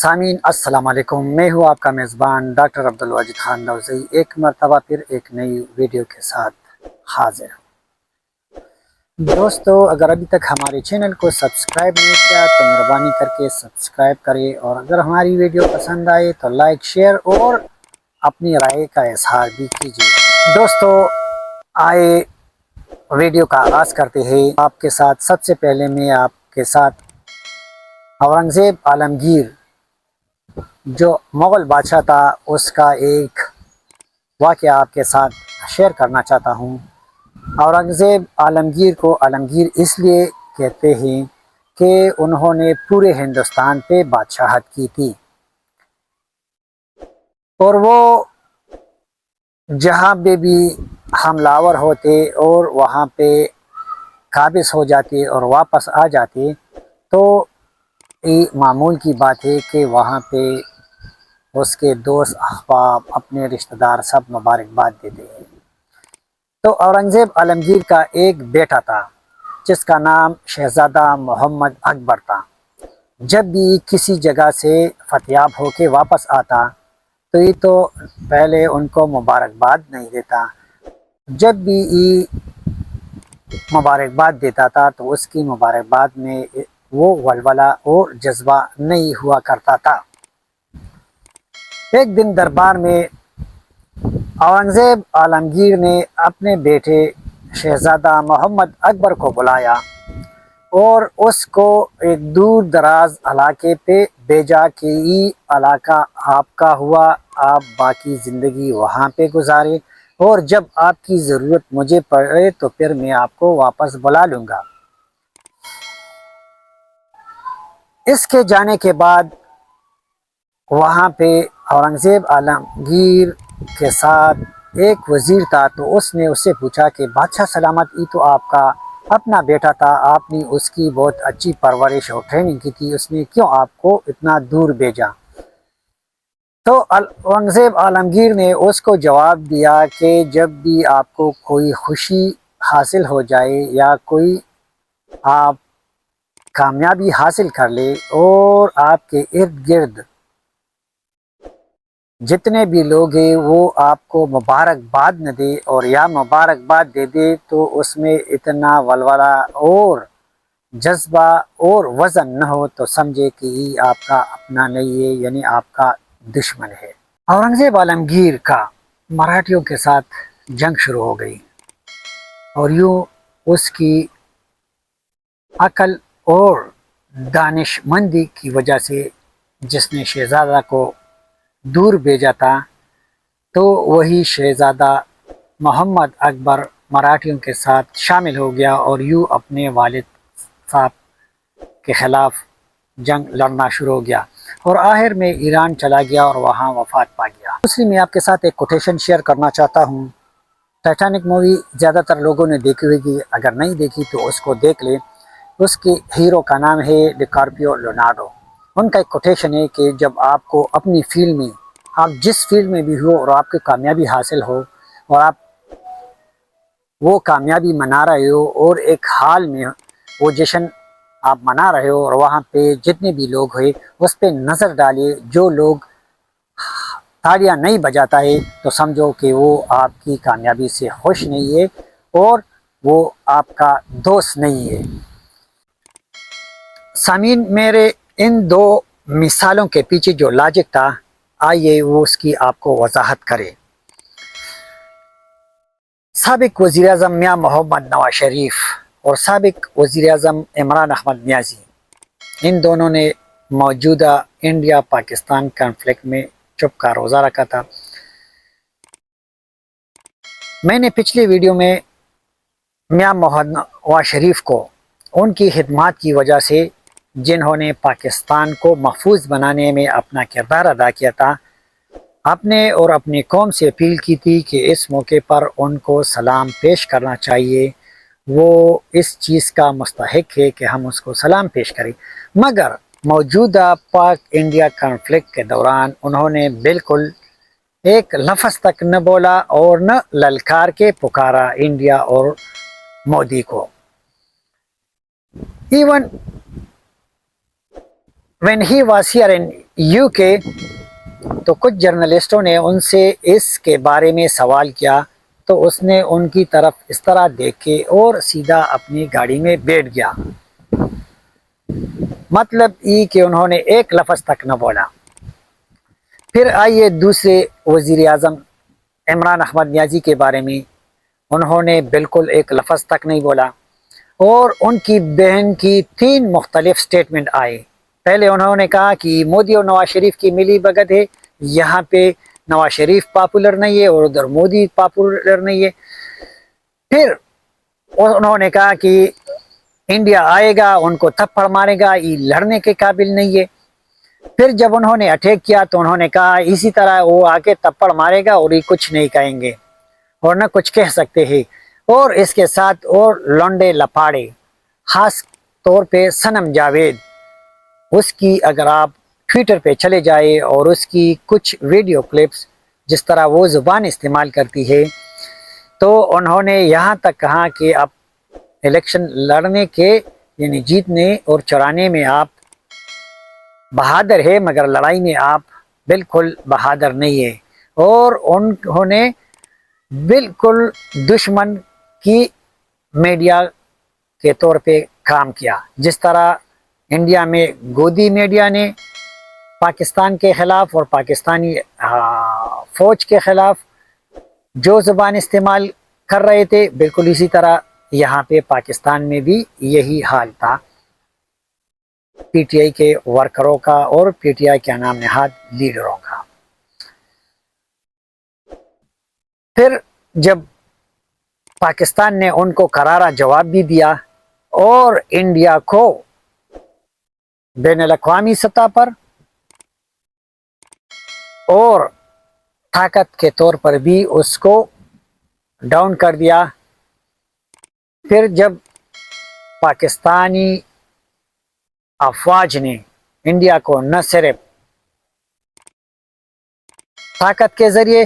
سامعین السلام علیکم، میں ہوں آپ کا میزبان ڈاکٹر عبدالواجد خان نوزئی، ایک مرتبہ پھر ایک نئی ویڈیو کے ساتھ حاضر ہوں۔ دوستو، اگر ابھی تک ہمارے چینل کو سبسکرائب نہیں کیا تو مہربانی کر کے سبسکرائب کریں، اور اگر ہماری ویڈیو پسند آئے تو لائک، شیئر اور اپنی رائے کا اظہار بھی کیجیے۔ دوستو، آئے ویڈیو کا آغاز کرتے ہیں۔ آپ کے ساتھ سب سے پہلے میں آپ کے ساتھ اورنگزیب عالمگیر جو مغل بادشاہ تھا اس کا ایک واقعہ آپ کے ساتھ شیئر کرنا چاہتا ہوں۔ اورنگزیب عالمگیر کو عالمگیر اس لیے کہتے ہیں کہ انہوں نے پورے ہندوستان پہ بادشاہت کی تھی، اور وہ جہاں پہ بھی حملہ آور ہوتے اور وہاں پہ قابض ہو جاتے اور واپس آ جاتے تو یہ معمول کی بات ہے کہ وہاں پہ اس کے دوست، احباب، اپنے رشتہ دار سب مبارکباد دیتے ہیں۔ تو اورنگزیب عالمگیر کا ایک بیٹا تھا جس کا نام شہزادہ محمد اکبر تھا۔ جب بھی کسی جگہ سے فتیاب ہو کے واپس آتا تو یہ تو پہلے ان کو مبارکباد نہیں دیتا، جب بھی یہ مبارکباد دیتا تھا تو اس کی مبارکباد میں وہ ولولہ اور جذبہ نہیں ہوا کرتا تھا۔ ایک دن دربار میں اورنگزیب عالمگیر نے اپنے بیٹے شہزادہ محمد اکبر کو بلایا اور اس کو ایک دور دراز علاقے پہ بھیجا کہ یہ علاقہ آپ کا ہوا، آپ باقی زندگی وہاں پہ گزارے، اور جب آپ کی ضرورت مجھے پڑے تو پھر میں آپ کو واپس بلا لوں گا۔ اس کے جانے کے بعد وہاں پہ اورنگزیب عالمگیر کے ساتھ ایک وزیر تھا، تو اس نے اس سے پوچھا کہ بادشاہ سلامت، یہ تو آپ کا اپنا بیٹا تھا، آپ نے اس کی بہت اچھی پرورش اور ٹریننگ کی تھی، اس نے کیوں آپ کو اتنا دور بھیجا؟ تو اورنگزیب عالمگیر نے اس کو جواب دیا کہ جب بھی آپ کو کوئی خوشی حاصل ہو جائے یا کوئی آپ کامیابی حاصل کر لے اور آپ کے ارد گرد جتنے بھی لوگ ہیں وہ آپ کو مبارکباد نہ دے اور یا مبارکباد دے دے تو اس میں اتنا ولولہ اور جذبہ اور وزن نہ ہو تو سمجھے کہ یہ آپ کا اپنا نہیں ہے، یعنی آپ کا دشمن ہے۔ اورنگزیب عالمگیر کا مراٹھیوں کے ساتھ جنگ شروع ہو گئی، اور یوں اس کی عقل اور دانش مندی کی وجہ سے جس نے شہزادہ کو دور بھیجا تھا تو وہی شہزادہ محمد اکبر مراٹھیوں کے ساتھ شامل ہو گیا اور یوں اپنے والد صاحب کے خلاف جنگ لڑنا شروع ہو گیا، اور آخر میں ایران چلا گیا اور وہاں وفات پا گیا۔ دوسری میں آپ کے ساتھ ایک کوٹیشن شیئر کرنا چاہتا ہوں۔ ٹائٹینک مووی زیادہ تر لوگوں نے دیکھی ہوگی، اگر نہیں دیکھی تو اس کو دیکھ لیں۔ اس کے ہیرو کا نام ہے ڈیکارپیو لونارڈو۔ ان کا ایک کوٹیشن ہے کہ جب آپ کو اپنی فیلڈ میں، آپ جس فیلڈ میں بھی ہو اور آپ کو کامیابی حاصل ہو اور آپ وہ کامیابی منا رہے ہو اور ایک حال میں وہ جشن آپ منا رہے ہو اور وہاں پہ جتنے بھی لوگ ہوئے اس پہ نظر ڈالیے، جو لوگ تالیاں نہیں بجاتا ہے تو سمجھو کہ وہ آپ کی کامیابی سے خوش نہیں ہے اور وہ آپ کا دوست نہیں ہے۔ سامعین، میرے ان دو مثالوں کے پیچھے جو لاجک تھا، آئیے وہ اس کی آپ کو وضاحت کرے۔ سابق وزیر اعظم میاں محمد نواز شریف اور سابق وزیر اعظم عمران احمد نیازی، ان دونوں نے موجودہ انڈیا پاکستان کانفلکٹ میں چپ کا روزہ رکھا تھا۔ میں نے پچھلی ویڈیو میں میاں محمد نواز شریف کو ان کی خدمات کی وجہ سے جنہوں نے پاکستان کو محفوظ بنانے میں اپنا کردار ادا کیا تھا، اپنے اور اپنی قوم سے اپیل کی تھی کہ اس موقع پر ان کو سلام پیش کرنا چاہیے، وہ اس چیز کا مستحق ہے کہ ہم اس کو سلام پیش کریں، مگر موجودہ پاک انڈیا کانفلکٹ کے دوران انہوں نے بالکل ایک لفظ تک نہ بولا اور نہ للکار کے پکارا انڈیا اور مودی کو۔ Even when he was here in you کے تو کچھ جرنلسٹوں نے ان سے اس کے بارے میں سوال کیا تو اس نے ان کی طرف اس طرح دیکھے اور سیدھا اپنی گاڑی میں بیٹھ گیا. مطلب یہ کہ انہوں نے ایک لفظ تک نہ بولا. پھر آئیے دوسرے وزیر اعظم عمران احمد نیازی کے بارے میں. انہوں نے بالکل ایک لفظ تک نہیں بولا اور ان کی بہن کی 3 مختلف سٹیٹمنٹ آئے. پہلے انہوں نے کہا کہ مودی اور نواز شریف کی ملی بھگت ہے, یہاں پہ نواز شریف پاپولر نہیں ہے اور ادھر مودی پاپولر نہیں ہے. پھر انہوں نے کہا کہ انڈیا آئے گا ان کو تھپڑ مارے گا, یہ لڑنے کے قابل نہیں ہے. پھر جب انہوں نے اٹیک کیا تو انہوں نے کہا اسی طرح وہ آ کے تھپڑ مارے گا اور یہ کچھ نہیں کہیں گے اور نہ کچھ کہہ سکتے ہیں. اور اس کے ساتھ اور لونڈے لپاڑے, خاص طور پہ صنم جاوید, اس کی اگر آپ ٹویٹر پہ چلے جائے اور اس کی کچھ ویڈیو کلپس جس طرح وہ زبان استعمال کرتی ہے, تو انہوں نے یہاں تک کہا کہ اب الیکشن لڑنے کے یعنی جیتنے اور چرانے میں آپ بہادر ہے مگر لڑائی میں آپ بالکل بہادر نہیں ہے. اور انہوں نے بالکل دشمن کی میڈیا کے طور پہ کام کیا. جس طرح انڈیا میں گودی میڈیا نے پاکستان کے خلاف اور پاکستانی فوج کے خلاف جو زبان استعمال کر رہے تھے, بالکل اسی طرح یہاں پہ پاکستان میں بھی یہی حال تھا پی ٹی آئی کے ورکروں کا اور پی ٹی آئی کے نام نہاد لیڈروں کا. پھر جب پاکستان نے ان کو کرارا جواب بھی دیا اور انڈیا کو بین الاقوامی سطح پر اور طاقت کے طور پر بھی اس کو ڈاؤن کر دیا. پھر جب پاکستانی افواج نے انڈیا کو نہ صرف طاقت کے ذریعے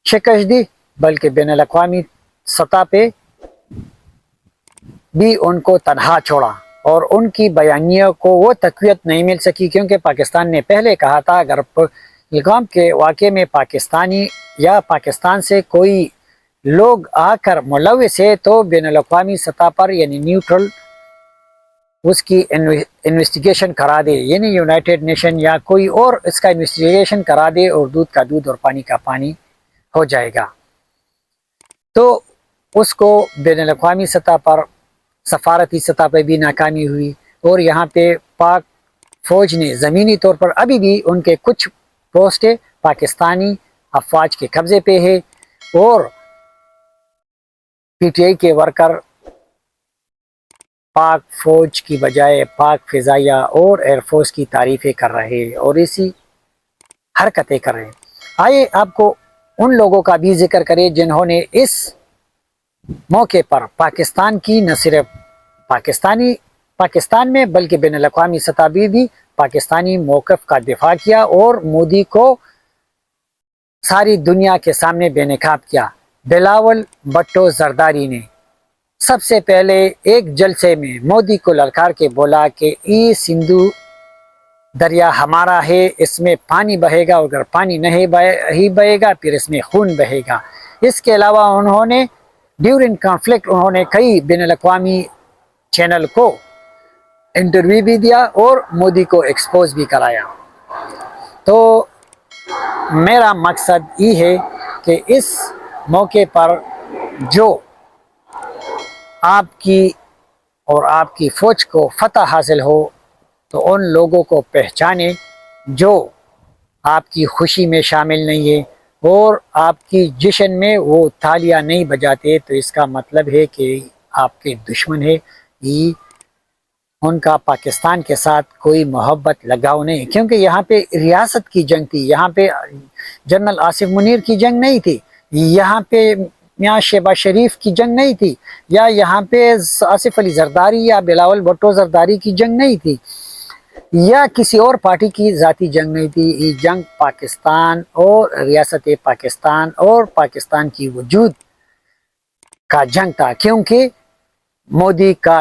شکست دی بلکہ بین الاقوامی سطح پہ بھی ان کو تنہا چھوڑا اور ان کی بیانیوں کو وہ تقویت نہیں مل سکی, کیونکہ پاکستان نے پہلے کہا تھا اگر پہلگام کے واقعے میں پاکستانی یا پاکستان سے کوئی لوگ آ کر ملوث ہے تو بین الاقوامی سطح پر یعنی نیوٹرل اس کی انویسٹیگیشن کرا دے, یعنی یونائٹڈ نیشن یا کوئی اور اس کا انویسٹیگیشن کرا دے اور دودھ کا دودھ اور پانی کا پانی ہو جائے گا. تو اس کو بین الاقوامی سطح پر سفارتی سطح پہ بھی ناکامی ہوئی اور یہاں پہ پاک فوج نے زمینی طور پر ابھی بھی ان کے کچھ پوسٹیں پاکستانی افواج کے قبضے پہ ہے اور پی ٹی آئی کے ورکر پاک فوج کی بجائے پاک فضائیہ اور ایئر فورس کی تعریفیں کر رہے اور اسی حرکتیں کر رہے. آئے آپ کو ان لوگوں کا بھی ذکر کرے جنہوں نے اس موقع پر پاکستان کی نہ صرف پاکستان میں بلکہ بین الاقوامی سطح بھی پاکستانی موقف کا دفاع کیا اور مودی کو ساری دنیا کے سامنے بے نقاب کیا. بلاول بھٹو زرداری نے سب سے پہلے ایک جلسے میں مودی کو للکار کے بولا کہ ای سندھو دریا ہمارا ہے, اس میں پانی بہے گا, اگر پانی نہیں بہے گا پھر اس میں خون بہے گا. اس کے علاوہ انہوں نے ڈیورنگ کانفلکٹ انہوں نے کئی بین الاقوامی چینل کو انٹرویو بھی دیا اور مودی کو ایکسپوز بھی کرایا. تو میرا مقصد یہ ہے کہ اس موقع پر جو آپ کی اور آپ کی فوج کو فتح حاصل ہو تو ان لوگوں کو پہچانے جو آپ کی خوشی میں شامل نہیں ہے اور آپ کی جشن میں وہ تالیاں نہیں بجاتے, تو اس کا مطلب ہے کہ آپ کے دشمن ہے. یہ ان کا پاکستان کے ساتھ کوئی محبت لگاؤ نہیں, کیونکہ یہاں پہ ریاست کی جنگ تھی, یہاں پہ جنرل آصف منیر کی جنگ نہیں تھی, یہاں پہ میاں شہباز شریف کی جنگ نہیں تھی, یا یہاں پہ آصف علی زرداری یا بلاول بھٹو زرداری کی جنگ نہیں تھی, یا کسی اور پارٹی کی ذاتی جنگ نہیں تھی. یہ جنگ پاکستان اور ریاست پاکستان اور پاکستان کی وجود کا جنگ تھا, کیونکہ مودی کا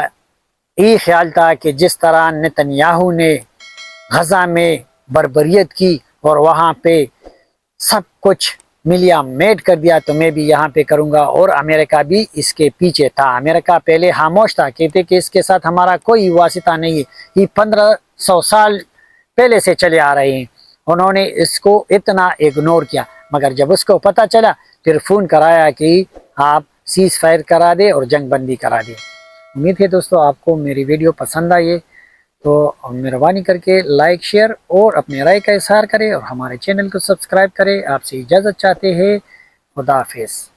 یہ خیال تھا کہ جس طرح نتن یاہو نے غزہ میں بربریت کی اور وہاں پہ سب کچھ ملیا میٹ کر دیا تو میں بھی یہاں پہ کروں گا. اور امریکہ بھی اس کے پیچھے تھا. امریکہ پہلے خاموش تھا, کہتے کہ اس کے ساتھ ہمارا کوئی واسطہ نہیں ہے, یہ 1500 سال پہلے سے چلے آ رہے ہیں. انہوں نے اس کو اتنا اگنور کیا, مگر جب اس کو پتہ چلا پھر فون کرایا کہ آپ سیز فائر کرا دے اور جنگ بندی کرا دے. امید ہے دوستو آپ کو میری ویڈیو پسند آئی تو مہربانی کر کے لائک شیئر اور اپنے رائے کا اظہار کریں اور ہمارے چینل کو سبسکرائب کریں. آپ سے اجازت چاہتے ہیں. خدا حافظ.